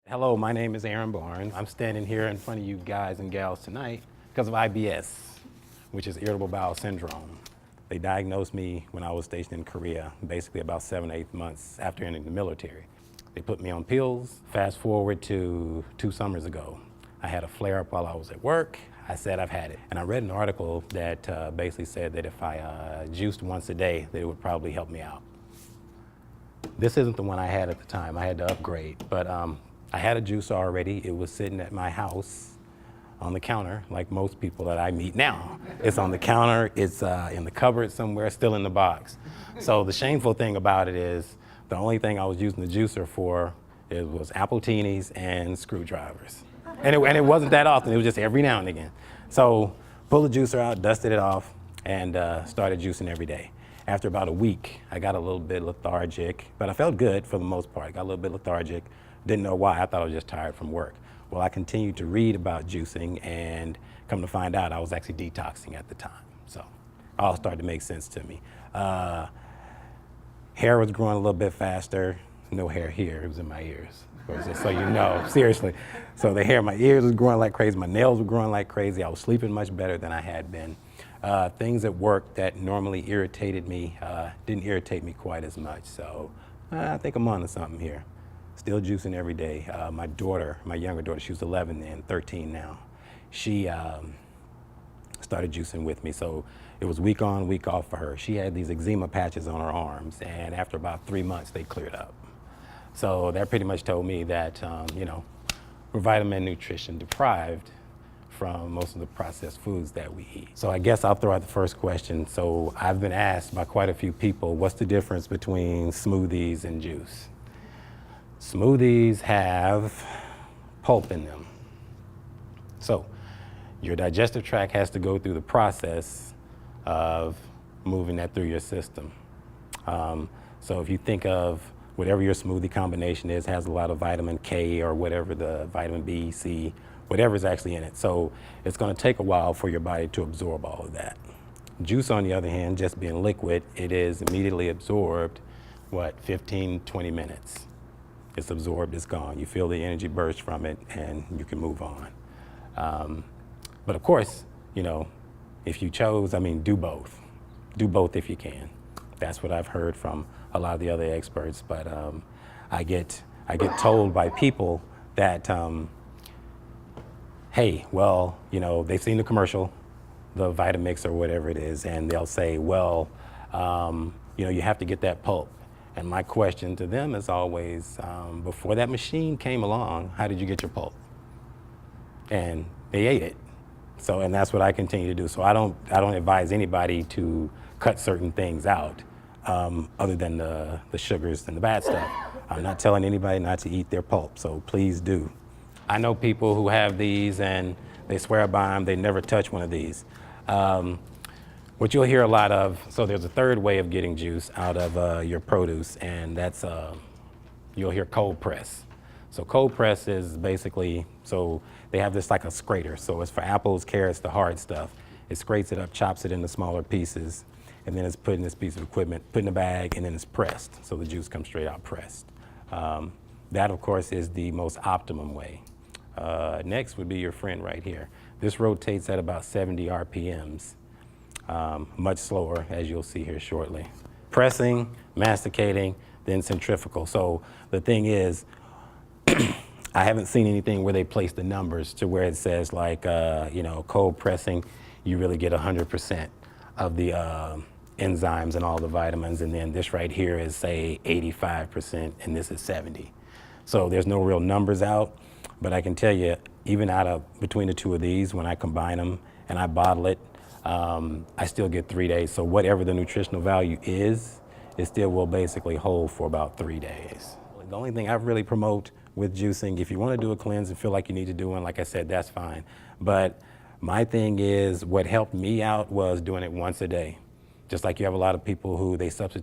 Hello, my name is Aaron Barnes. I'm standing here in front of you guys and gals tonight because of IBS, which is irritable bowel syndrome. They diagnosed me when I was stationed in Korea, basically about 7 or 8 months after entering the military. They put me on pills. Fast forward to 2 summers ago. I had a flare-up while I was at work. I said I've had it. And I read an article that basically said that if I juiced once a day, that it would probably help me out. This isn't the one I had at the time. I had to upgrade, but I had a juicer already. It was sitting at my house on the counter, like most people that I meet now. It's on the counter, it's in the cupboard somewhere, still in the box. So the shameful thing about it is, the only thing I was using the juicer for was apple teenies and screwdrivers. And it wasn't that often, it was just every now and again. So pulled the juicer out, dusted it off, and started juicing every day. After about a week, I got a little bit lethargic, but I felt good for the most part. I got a little bit lethargic, didn't know why, I thought I was just tired from work. Well, I continued to read about juicing, and come to find out I was actually detoxing at the time. So it all started to make sense to me. Hair was growing a little bit faster. No hair here, it was in my ears. Just so you know, seriously. So the hair in my ears was growing like crazy, my nails were growing like crazy. I was sleeping much better than I had been. Things at work that normally irritated me didn't irritate me quite as much. So I think I'm on to something here. Still juicing every day. My daughter, my younger daughter, she was 11 then, 13 now. She started juicing with me. So it was week on, week off for her. She had these eczema patches on her arms, and after about 3 months, they cleared up. So that pretty much told me that, you know, we're vitamin nutrition deprived from most of the processed foods that we eat. So I guess I'll throw out the first question. So I've been asked by quite a few people, what's the difference between smoothies and juice? Smoothies have pulp in them. So your digestive tract has to go through the process of moving that through your system. So if you think of whatever your smoothie combination is, has a lot of vitamin K or whatever, the vitamin B, C, whatever's actually in it. So it's going to take a while for your body to absorb all of that. Juice, on the other hand, just being liquid, it is immediately absorbed, 15, 20 minutes. It's absorbed, it's gone. You feel the energy burst from it, and you can move on. But of course, you know, if you chose, I mean, do both. Do both if you can. That's what I've heard from a lot of the other experts. But I get told by people that, hey, well, you know, they've seen the commercial, the Vitamix or whatever it is, and they'll say, well, you know, you have to get that pulp. And my question to them is always, before that machine came along, how did you get your pulp? And they ate it. So, and that's what I continue to do. So I don't advise anybody to cut certain things out, other than the sugars and the bad stuff. I'm not telling anybody not to eat their pulp, so please do. I know people who have these and they swear by them, they never touch one of these. What you'll hear a lot of, so there's a third way of getting juice out of your produce, and that's, you'll hear cold press. So cold press is basically, so they have this like a scrater. So it's for apples, carrots, the hard stuff. It scrapes it up, chops it into smaller pieces, and then it's put in this piece of equipment, put in a bag, and then it's pressed. So the juice comes straight out pressed. That, of course, is the most optimum way. Next would be your friend right here. This rotates at about 70 RPMs, much slower, as you'll see here shortly. Pressing, masticating, then centrifugal. So the thing is, I haven't seen anything where they place the numbers to where it says like, you know, cold pressing, you really get 100% of the enzymes and all the vitamins, and then this right here is say 85% and this is 70. So there's no real numbers out, but I can tell you, even between the two of these, when I combine them and I bottle it, I still get 3 days. So whatever the nutritional value is, it still will basically hold for about 3 days. The only thing I really promote with juicing, if you want to do a cleanse and feel like you need to do one, like I said, that's fine. But my thing is, what helped me out was doing it once a day. Just like you have a lot of people who they took a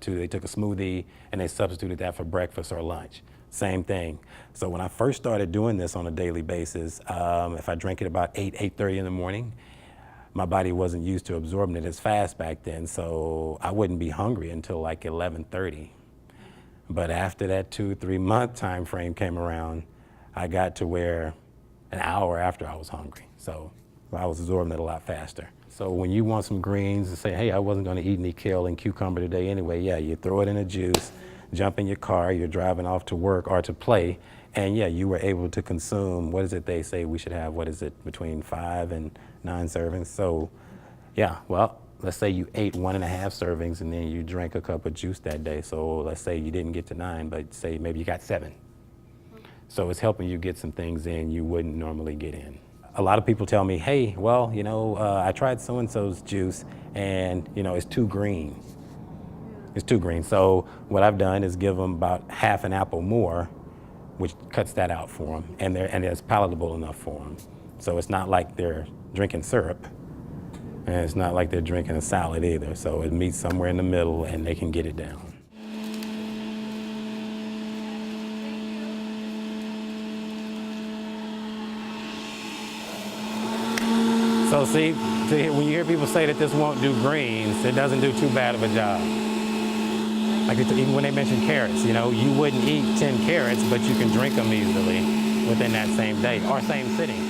smoothie and they substituted that for breakfast or lunch. Same thing. So when I first started doing this on a daily basis, if I drank it about 8:30 in the morning, my body wasn't used to absorbing it as fast back then, so I wouldn't be hungry until like 11:30. But after that 2-3 month time frame came around, I got to where an hour after I was hungry. So I was absorbing it a lot faster. So when you want some greens and say, hey, I wasn't going to eat any kale and cucumber today anyway, yeah, you throw it in a juice, jump in your car, you're driving off to work or to play, and yeah, you were able to consume, what is it they say we should have, what is it, between 5 and 9 servings? So yeah, well, let's say you ate 1.5 servings and then you drank a cup of juice that day. So let's say you didn't get to 9, but say maybe you got 7. So it's helping you get some things in you wouldn't normally get in. A lot of people tell me, hey, well, you know, I tried so-and-so's juice and, you know, it's too green. It's too green. So what I've done is give them about half an apple more, which cuts that out for them, and it's palatable enough for them. So it's not like they're drinking syrup, and it's not like they're drinking a salad either. So it meets somewhere in the middle and they can get it down. So see, when you hear people say that this won't do greens, it doesn't do too bad of a job. Like even when they mention carrots, you know, you wouldn't eat 10 carrots, but you can drink them easily within that same day or same sitting.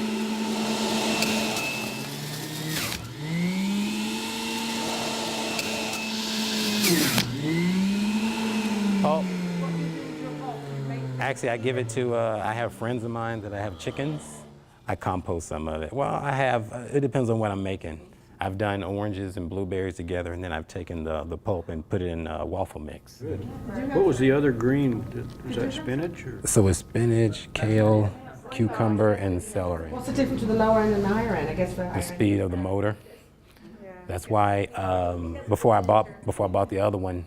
Pulp. Actually, I give it to, I have friends of mine that I have chickens. I compost some of it. Well, I have, it depends on what I'm making. I've done oranges and blueberries together, and then I've taken the pulp and put it in a waffle mix. Good. What was the other green? Is that spinach? Or? So it's spinach, kale, cucumber, and celery. What's the difference between the lower end and the higher end? I guess The speed of the motor. That's why before I bought the other one,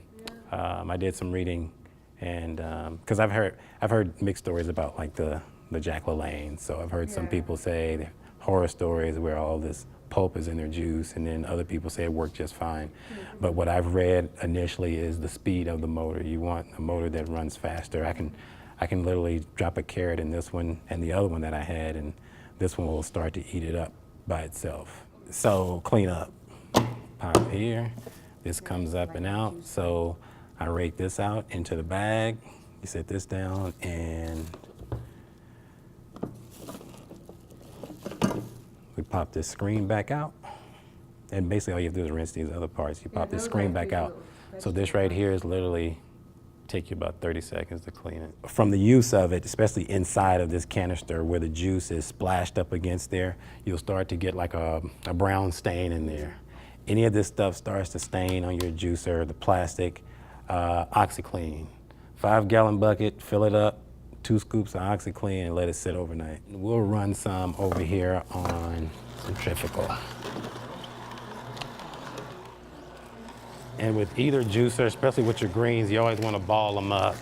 I did some reading, and because I've heard mixed stories about like the Jack LaLanne. So I've heard some people say horror stories where all this pulp is in their juice, and then other people say it worked just fine. But what I've read initially is the speed of the motor. You want a motor that runs faster. I can literally drop a carrot in this one and the other one that I had, and this one will start to eat it up by itself. So clean up. Pop here. This comes up and out. So I rake this out into the bag. You set this down and we pop this screen back out, and basically all you have to do is rinse these other parts. You pop this screen back out. So this right here is literally take you about 30 seconds to clean it. From the use of it, especially inside of this canister where the juice is splashed up against there, you'll start to get like a brown stain in there. Any of this stuff starts to stain on your juicer, the plastic, OxyClean. 5-gallon bucket, fill it up, 2 scoops of OxyClean, and let it sit overnight. We'll run some over here on centrifugal. And with either juicer, especially with your greens, you always want to ball them up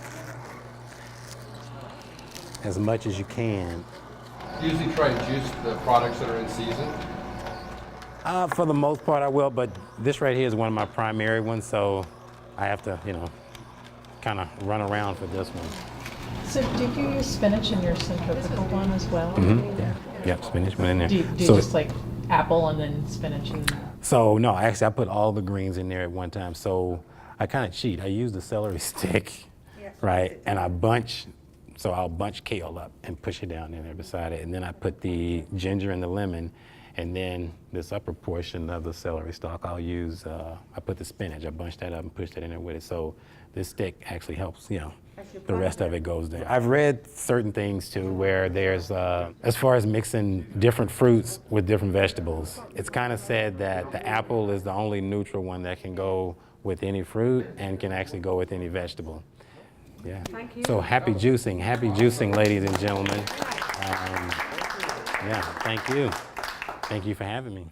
as much as you can. You usually try and juice the products that are in season? For the most part, I will, but this right here is one of my primary ones, so I have to, you know, kind of run around for this one. So did you use spinach in your centrifugal one as well? Mm-hmm. Yeah. Yep, spinach went in there. Do you just like apple and then spinach? So no, actually I put all the greens in there at one time. So I kind of cheat. I use the celery stick, right? And I'll bunch kale up and push it down in there beside it. And then I put the ginger and the lemon, and then this upper portion of the celery stalk, I'll use, I put the spinach. I bunch that up and push that in there with it. So this stick actually helps, you know, the rest of it goes there. I've read certain things too where there's, as far as mixing different fruits with different vegetables, it's kind of said that the apple is the only neutral one that can go with any fruit and can actually go with any vegetable. Yeah. Thank you. So happy juicing, ladies and gentlemen. Yeah, thank you. Thank you for having me.